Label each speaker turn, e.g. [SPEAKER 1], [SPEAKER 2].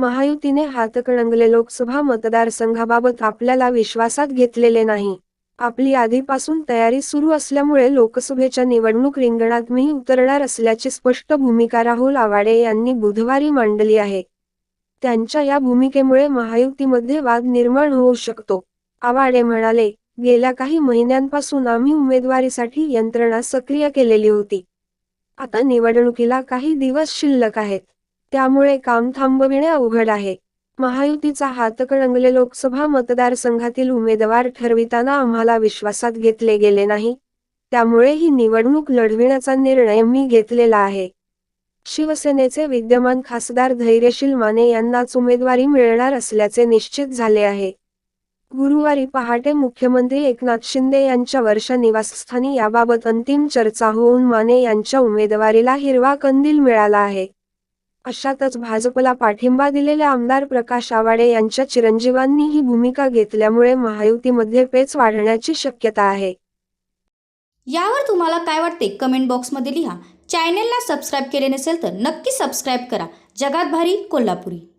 [SPEAKER 1] महायुतीने हातकणंगले लोकसभा मतदारसंघाबाबत आपल्याला विश्वासात घेतलेले नाही. आपली आधीपासून तयारी सुरू असल्यामुळे लोकसभेच्या निवडणूक रिंगणात मी उतरणार असल्याची स्पष्ट भूमिका राहुल आवाडे यांनी बुधवारी मांडली आहे. त्यांच्या या भूमिकेमुळे महायुतीमध्ये वाद निर्माण होऊ शकतो. आवाडे म्हणाले, गेल्या काही महिन्यांपासून आम्ही उमेदवारीसाठी यंत्रणा सक्रिय केलेली होती. आता निवडणुकीला काही दिवस शिल्लक आहेत. त्यामुळे काम थांबविणे अवघड आहे. महायुतीचा हातकणंगले लोकसभा मतदारसंघातील उमेदवार ठरविताना आम्हाला विश्वासात घेतले गेले नाही. त्यामुळे ही निवडणूक लढविण्याचा निर्णय मी घेतलेला आहे. शिवसेनेचे विद्यमान खासदार धैर्यशील माने यांनाच उमेदवारी मिळणार असल्याचे निश्चित झाले आहे. गुरुवारी पहाटे मुख्यमंत्री एकनाथ शिंदे यांच्या वर्षा निवासस्थानी याबाबत अंतिम चर्चा होऊन माने यांच्या उमेदवारीला हिरवा कंदील मिळाला आहे. अशातच भाजपला पाठिंबा दिलेल्या आमदार प्रकाश आवाडे यांच्या चिरंजीवांनी ही भूमिका घेतल्यामुळे महायुतीमध्ये पेच वाढण्याची शक्यता आहे.
[SPEAKER 2] यावर तुम्हाला काय वाटते कमेंट बॉक्समध्ये लिहा. चॅनेलला सबस्क्राईब केले नसेल तर नक्की सबस्क्राईब करा. जगात भारी कोल्हापुरी.